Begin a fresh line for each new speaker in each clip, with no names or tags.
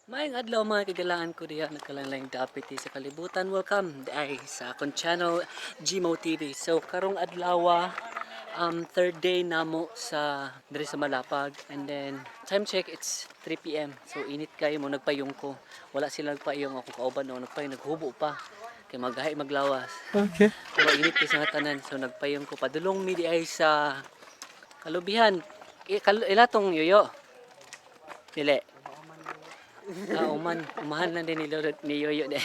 Maayong adlaw mga kagalaan ko diya nagkalain dapit sa kalibutan. Welcome ay sa akong channel Gmo TV. So karong adlaw third day namo sa diri sa Malapag, and then time check it's 3 PM. So init kayo mo nagpayong ko. Wala sila nagpayong ako kauban o nagpayong naghubo pa kay magahi maglawas.
Okay.
Pero init kay sa nga tanan, so nagpayong ko padulong mi di ay sa kalubihan. Ilatong yoyo. Dili. Umahan na din ni Yoyo de.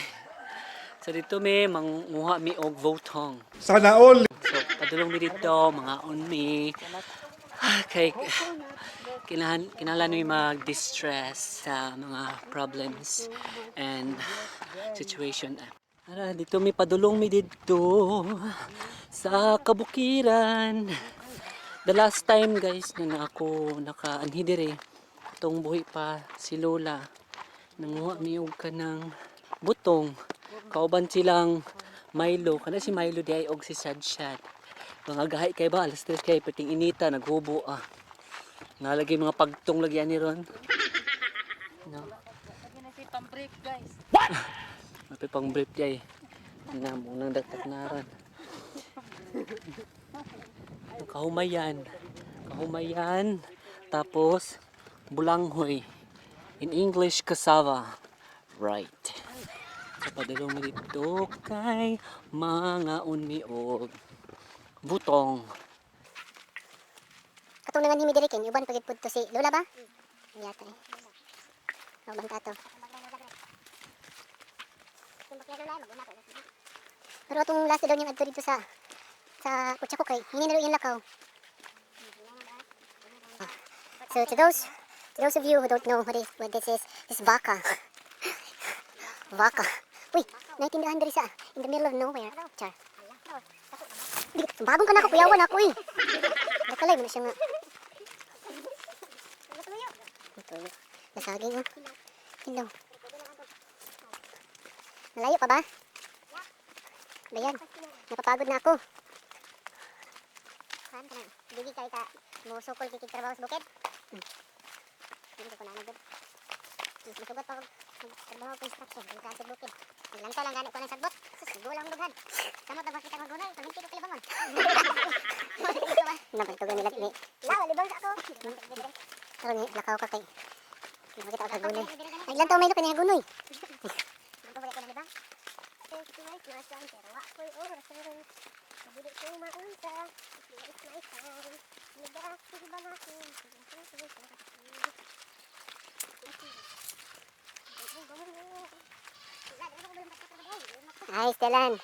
So dito mi manguha mi og votong.
Sana all.
So padulong mi dito, mga on mi. Kay kinahanglan mi mag-distress sa mga problems and situation. Dito mi padulong mi dito sa kabukiran. The last time guys na ako naka-anhi dire, itong buhi pa si Lola. Nanguha mi og kanang butong. Kauban silang Milo. Kana si Milo di ay og si Sadshad. Mga gahi kay ba alas 3 kay pating inita naghubo ah. Nalagay mga pagtong lagyan ni ron. No.
Lagi na si pang-break guys.
Mapi pang brief jay. Na mo nang dagdag na ron. Kahumayan. Kahumayan. Tapos bulanghoy. In English, cassava. Right. So, padulong mo dito kay mga uniog. Butong.
Katong nangan himi diri king uban pagid pud to si Lola ba? Yata eh. Uban ka to. Pero atong last daw niyang adto dito sa Kutsako kay hini na yung lakaw. So to those of you who don't know what this is vaca. Vaca. Uy, naitindahan diri sa in the middle of nowhere. Char. Bagong ka na ako, kuyawan ako eh. Nakalay mo na siya nga. Tuyo. Nasaging oh. Hello. Malayo pa ba? Bayan. Napapagod na ako. Saan ka na? Bigi kay ka. Musukol kikig trabaho sa bukid. Hindi ko na nagod. Masugot pa ako. Trabaho construction. Hindi ka sa bukid. Naglantaw lang gano'n ko ng sagbot. Susugo lang lugan. Samot na ba kita magunay? Paghinti ko kilibangon. Napagtugan nila ni. Lawa, libang sa ako. Pero ni, lakaw ka kay. Hindi kita ako kagunay. Naglantaw may lupa niya gunoy. Nagpabalik ko ng libang. Ay, Stellan.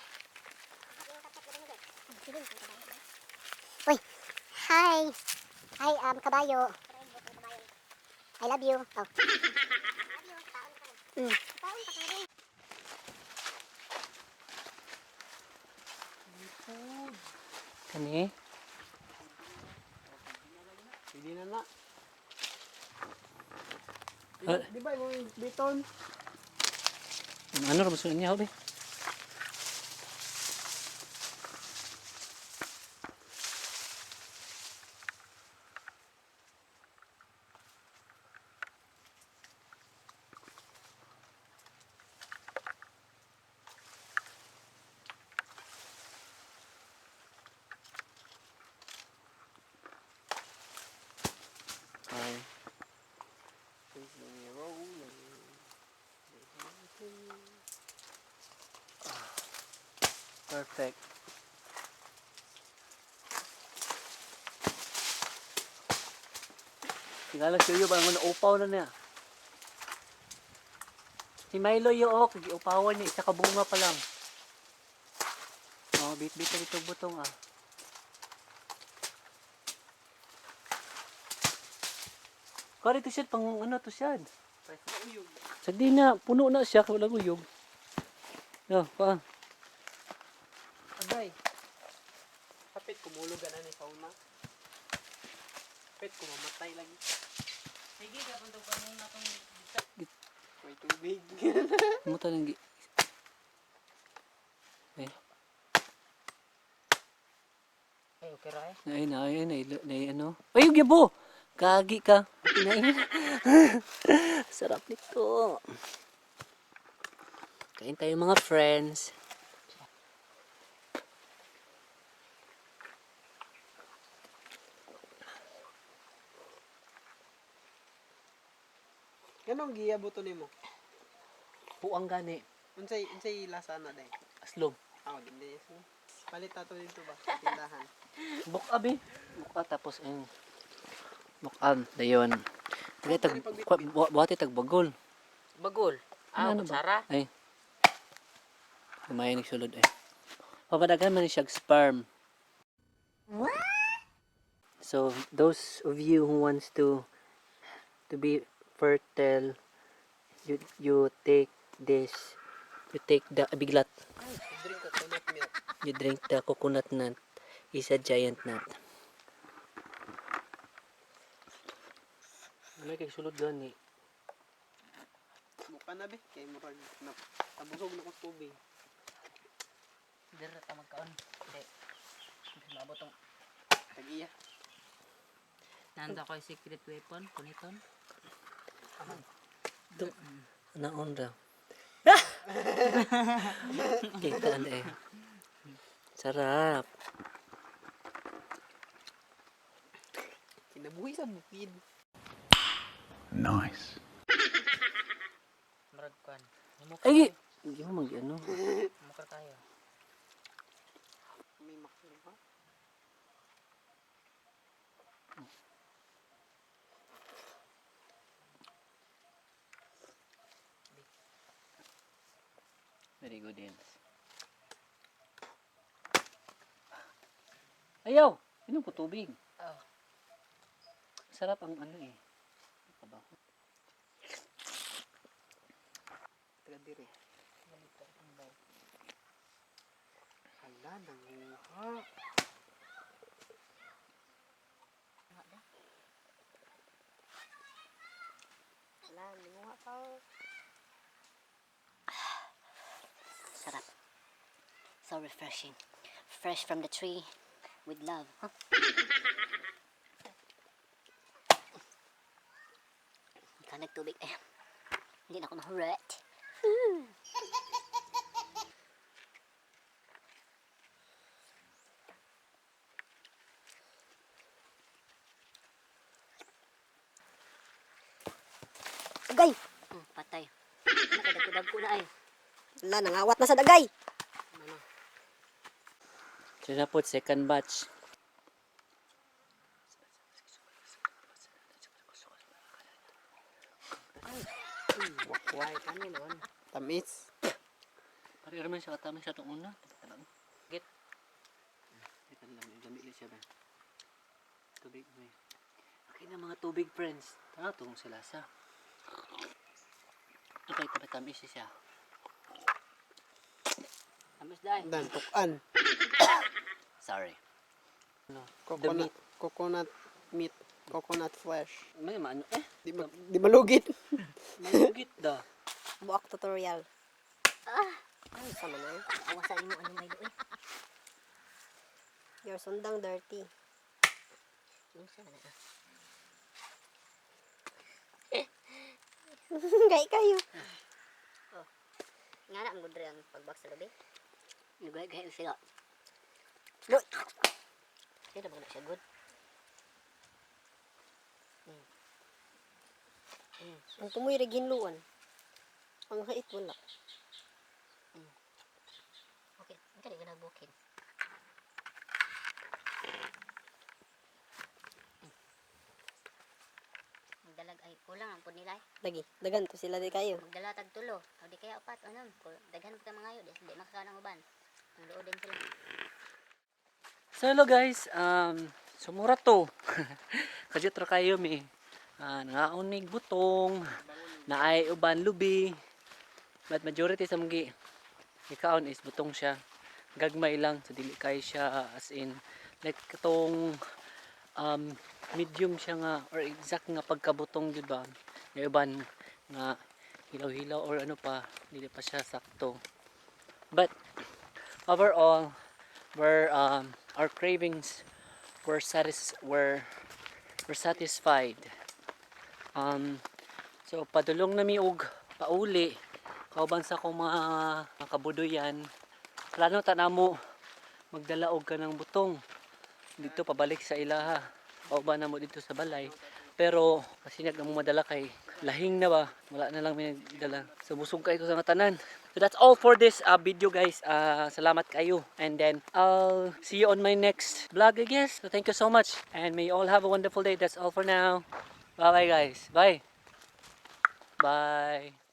Uy. Hi. Hi, kabayo. I love you. Oh.
Kani?
Hindi na na.
Ah.
Di ba yung biton?
Ano ra gusto niya hobi? Ay. Perfect. Tingala siyo ba mo na upaw na niya. Si Milo yo upawan niya isa ka bunga pa lang. Oh, bit-bit dito butong ah. Kari to siya pang ano to siya. Sagdi na puno na siya wala uyog. Yo, pa.
Agay. Kapit kumulog ka na ni fauna. Kapit kumamatay lagi.
Sige, dapat daw pa nung natong
May tubig.
Muta lang gi. Eh,
Ay, okay ra eh.
ay ano. Ay, gyabo. Gagi ka. Kinain. Sarap nito. Kain tayo mga friends.
Ganong giyabot to nimo?
Puang gani.
Unsay lasa na day?
Aslog.
Hindi. Palit ato dito ba sa tindahan?
Bukabi. Buka tapos yung bukan. Dayon. Dili tag buhati tag bagol.
Bagol.
Ano ba?
Kutsara.
Ay. Kumain sulod eh. Papadagan man siya sperm. So those of you who wants to be fertile, you take this. You take the biglat.
Drink coconut milk.
You drink the coconut nut. Is a giant nut. Ano kay sulod gani?
Buka na be kay murag na tabusog na ko tubig.
Dira ta magkaon. Hindi. Hindi maabot tong
Tag-iya.
nanda ko yung secret weapon. Kuniton.
Naon ra. Kita anda eh. Sarap.
Kinabuhi sa bukid.
Nice.
Marag kuan.
Ay, hindi mo mag ano.
Mukha tayo.
May makino ba?
Very good Jens. Ayaw! Inom ko tubig.
Oh.
Sarap ang ano eh. Ano ba?
Taga dire. Hala nanguha.
Wala, nanguha pa.
Sarap. So refreshing. Fresh from the tree with love. Huh? Hindi ka nagtubig eh. Hindi na ako mahurat.
Dagay!
Patay. Nakadagdag ko na ay.
Wala, nangawat na sa dagay!
So na po, second batch.
Wakway kani noon.
Tamis.
Pari naman siya katamis sa itong una.
Git.
Ikan lang, gamit siya ba? Tubig mo eh. Okay na mga tubig friends. Tara itong sila sa. Okay, tamis siya.
Tamis dai.
Dan tukan.
Sorry.
Coconut meat. Coconut flesh.
May maano eh.
Di malugit.
Malugit da.
Buak tutorial. Ano sa manang?
Awasan mo ano may doon.
Your sundang dirty.
Yung siya na.
Gay kayo.
Nga na ang gudre ang pagbak sa labi. Nagay-gay sila.
Good.
Sila ba na siya good?
Ang tumoy reginluan. Ang hait wala.
Okay, ang kali ka nagbukin. Magdalag ay kulang ang po nila.
Lagi, dagan to sila di kayo.
Magdala tag tulo. O di kaya upat ano. Daghan pa ka mga yun. Di makakalang uban. Ang loo din sila.
So hello guys, sumura to. Kadyo tra kayo mi. Nangaonig butong, naay uban lubi. But majority sa mga ikaon is butong siya. Gagmay lang, so dili kay siya as in like katong medium siya nga or exact nga pagkabutong jud ba. Yung uban nga hilaw-hilaw or ano pa, dili pa siya sakto. But overall, our cravings were we're satisfied. So padulong na mi og pauli kauban sa akong mga kabudoyan. Plano ta namo magdala og kanang butong dito pabalik sa ilaha. Kauban na mo dito sa balay. Pero kasi nag mo madala kay lahing na ba, wala na lang may nagdala. So busog kayo sa mga tanan. So that's all for this video guys. Salamat kayo. And then I'll see you on my next vlog I guess. So thank you so much. And may you all have a wonderful day. That's all for now. Bye bye guys. Bye. Bye.